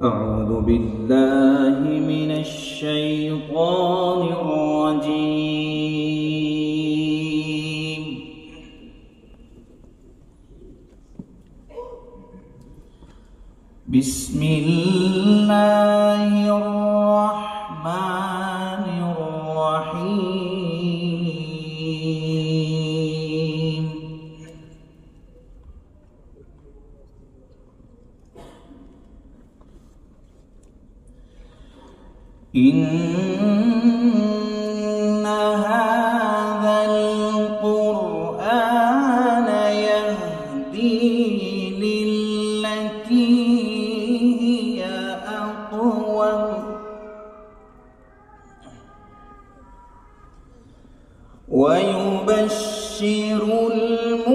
أعوذ بالله من الشيطان الرجيم. بسم الله الرحمن الرحيم. إن هذا القرآن يهدي للتي هي أقوم ويبشر المؤمنين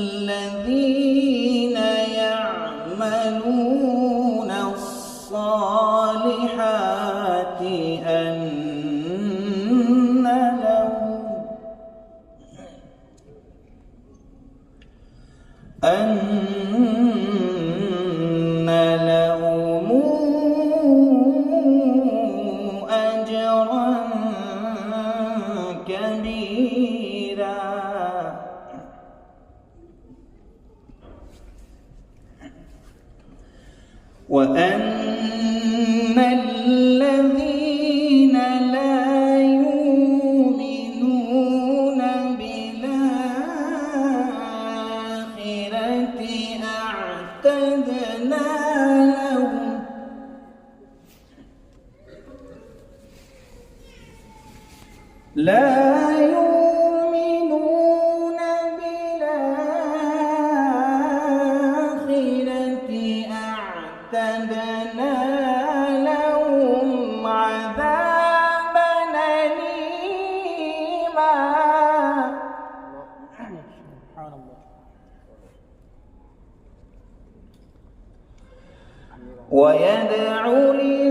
الذين يعملون الصالحات أن لهم أجرا كبيرا. وأن الذين لا يؤمنون بالآخرة أعتدنا لهم عذابا أليما. ويدعو الإنسان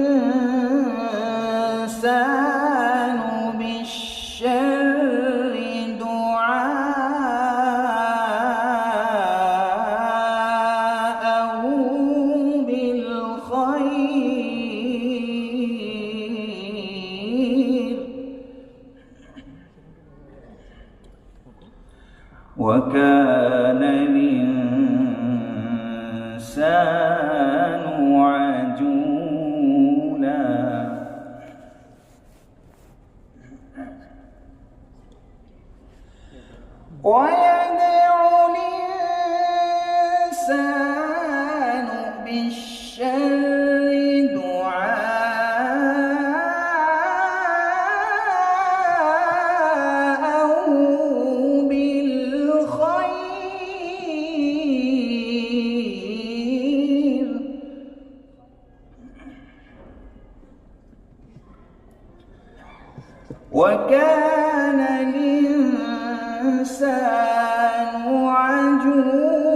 بالشر دعاءه بالخير، وكان الإنسان عجولا. ويدعو الإنسان بالشر دعاءه بالخير، وكان الإنسان عجولا.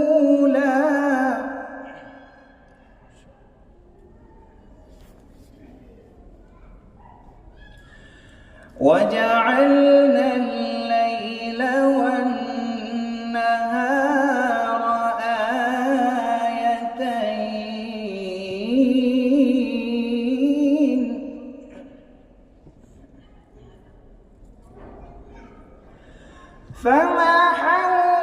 وجعلنا الليل والنهار آيتين، فمحونا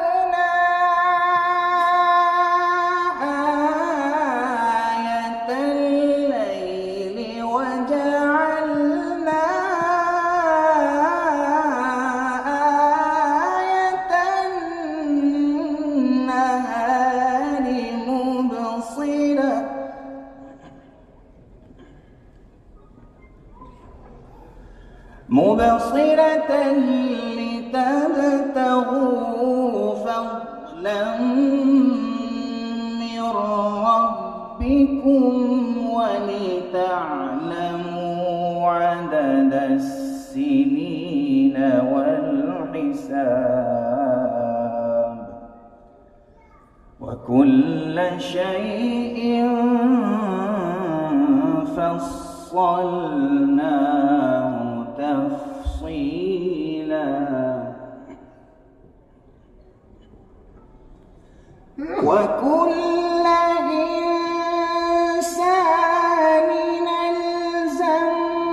آية الليل وجعلنا آية النهار مبصرة لتبتغوا فضلا من ربكم ولتعلموا عدد السنين والحساب وكل شيء فصلناه تفصيلا وكل إنسان ألزمناه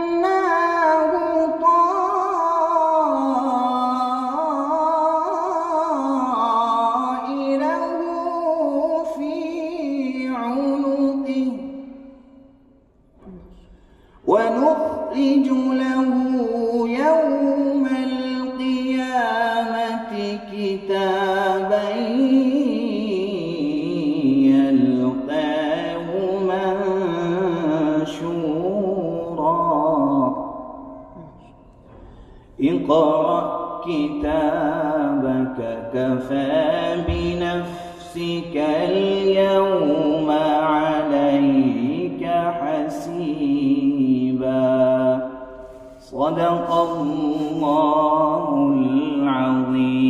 طائره في عنقه ونخرج له يوم القيامة كتابا يلقاه منشورا اقرأ كتابك كفى بنفسك اليوم عليك حسيبا صدق الله العظيم.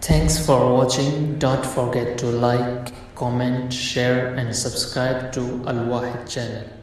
Thanks for watching. Don't forget to like, comment, share and subscribe to Al Wahid channel.